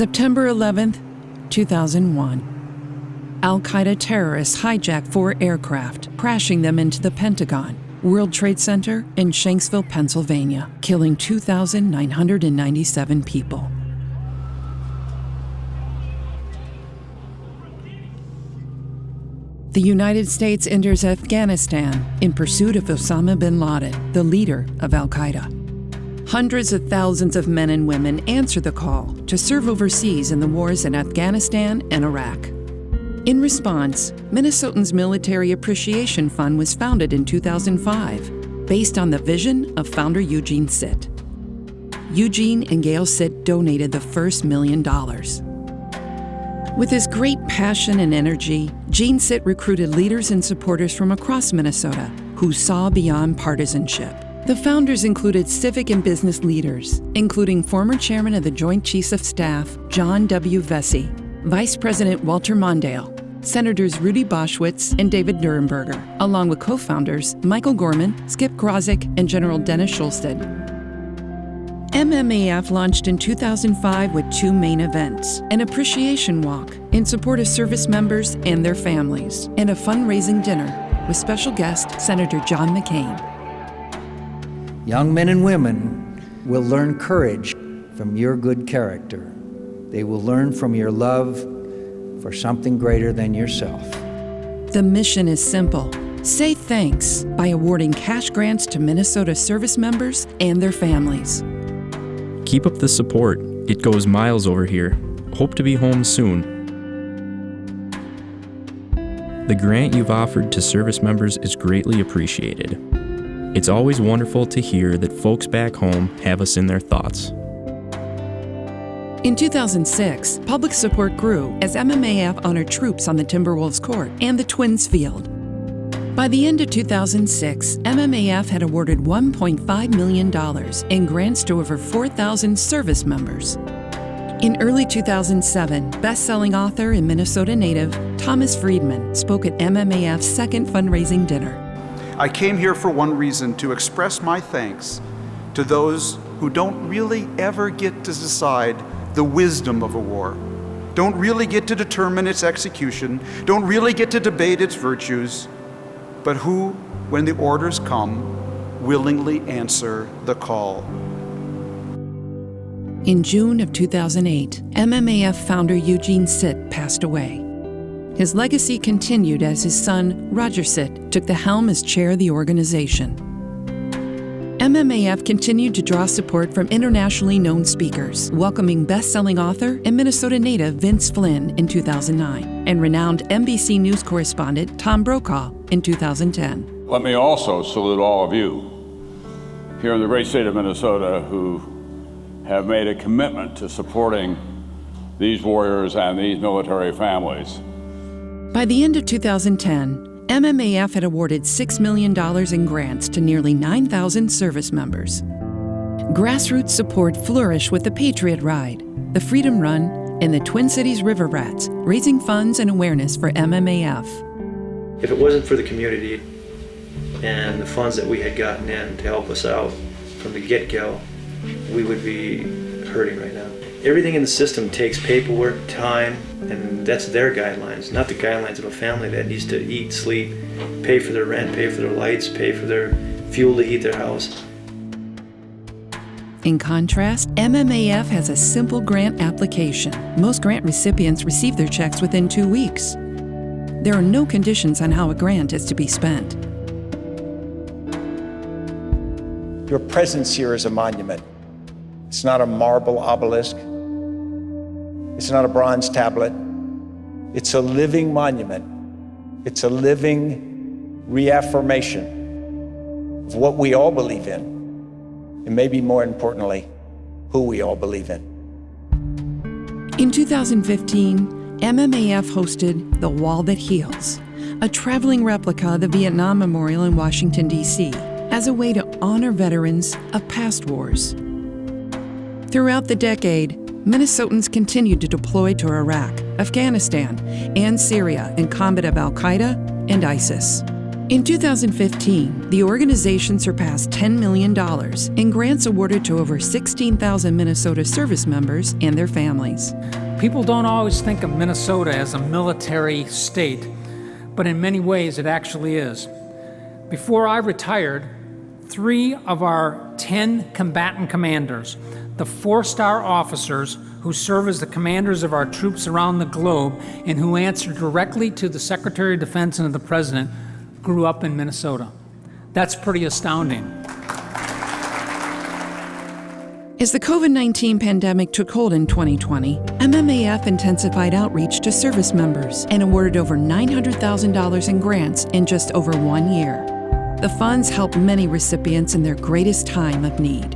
September 11th, 2001. Al-Qaeda terrorists hijacked 4 aircraft, crashing them into the Pentagon, World Trade Center in Shanksville, Pennsylvania, killing 2,997 people. The United States enters Afghanistan in pursuit of Osama bin Laden, the leader of Al-Qaeda. Hundreds of thousands of men and women answer the call to serve overseas in the wars in Afghanistan and Iraq. In response, Minnesotans Military Appreciation Fund was founded in 2005, based on the vision of founder Eugene Sitt. Eugene and Gail Sitt donated the first $1 million. With his great passion and energy, Gene Sitt recruited leaders and supporters from across Minnesota who saw beyond partisanship. The founders included civic and business leaders, including former chairman of the Joint Chiefs of Staff, John W. Vesey, Vice President Walter Mondale, Senators Rudy Boschwitz and David Nuremberger, along with co-founders Michael Gorman, Skip Krozik, and General Dennis Schulstead. MMAF launched in 2005 with 2 main events, an appreciation walk in support of service members and their families, and a fundraising dinner with special guest Senator John McCain. Young men and women will learn courage from your good character. They will learn from your love for something greater than yourself. The mission is simple. Say thanks by awarding cash grants to Minnesota service members and their families. Keep up the support. It goes miles over here. Hope to be home soon. The grant you've offered to service members is greatly appreciated. It's always wonderful to hear that folks back home have us in their thoughts. In 2006, public support grew as MMAF honored troops on the Timberwolves court and the Twins field. By the end of 2006, MMAF had awarded $1.5 million in grants to over 4,000 service members. In early 2007, best-selling author and Minnesota native Thomas Friedman spoke at MMAF's second fundraising dinner. I came here for one reason, to express my thanks to those who don't really ever get to decide the wisdom of a war, don't really get to determine its execution, don't really get to debate its virtues, but who, when the orders come, willingly answer the call. In June of 2008, MMAF founder Eugene Sitt passed away. His legacy continued as his son, Roger Sitt, took the helm as chair of the organization. MMAF continued to draw support from internationally known speakers, welcoming best-selling author and Minnesota native Vince Flynn in 2009, and renowned NBC News correspondent Tom Brokaw in 2010. Let me also salute all of you here in the great state of Minnesota who have made a commitment to supporting these warriors and these military families. By the end of 2010, MMAF had awarded $6 million in grants to nearly 9,000 service members. Grassroots support flourished with the Patriot Ride, the Freedom Run, and the Twin Cities River Rats, raising funds and awareness for MMAF. If it wasn't for the community and the funds that we had gotten in to help us out from the get-go, we would be hurting right now. Everything in the system takes paperwork, time, and that's their guidelines, not the guidelines of a family that needs to eat, sleep, pay for their rent, pay for their lights, pay for their fuel to heat their house. In contrast, MMAF has a simple grant application. Most grant recipients receive their checks within 2 weeks. There are no conditions on how a grant is to be spent. Your presence here is a monument. It's not a marble obelisk. It's not a bronze tablet. It's a living monument. It's a living reaffirmation of what we all believe in, and maybe more importantly, who we all believe in. In 2015, MMAF hosted The Wall That Heals, a traveling replica of the Vietnam Memorial in Washington, D.C., as a way to honor veterans of past wars. Throughout the decade, Minnesotans continued to deploy to Iraq, Afghanistan, and Syria in combat of Al-Qaeda and ISIS. In 2015, the organization surpassed $10 million in grants awarded to over 16,000 Minnesota service members and their families. People don't always think of Minnesota as a military state, but in many ways it actually is. Before I retired, 3 of our 10 combatant commanders, the 4-star officers who serve as the commanders of our troops around the globe and who answer directly to the Secretary of Defense and the President, grew up in Minnesota. That's pretty astounding. As the COVID-19 pandemic took hold in 2020, MMAF intensified outreach to service members and awarded over $900,000 in grants in just over 1 year. The funds helped many recipients in their greatest time of need.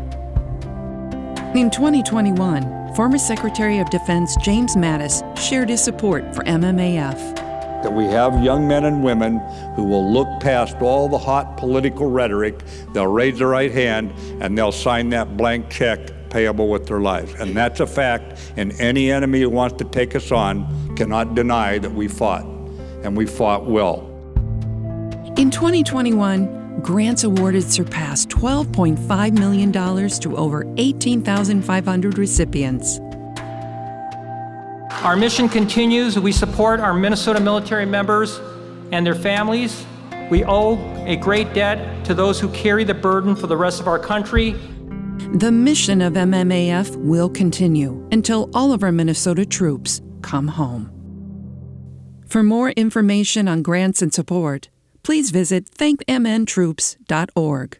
In 2021, former Secretary of Defense James Mattis shared his support for MMAF. That we have young men and women who will look past all the hot political rhetoric, they'll raise their right hand, and they'll sign that blank check payable with their lives. And that's a fact, and any enemy who wants to take us on cannot deny that we fought, and we fought well. In 2021, grants awarded surpassed $12.5 million to over 18,500 recipients. Our mission continues. We support our Minnesota military members and their families. We owe a great debt to those who carry the burden for the rest of our country. The mission of MMAF will continue until all of our Minnesota troops come home. For more information on grants and support, please visit thankmntroops.org.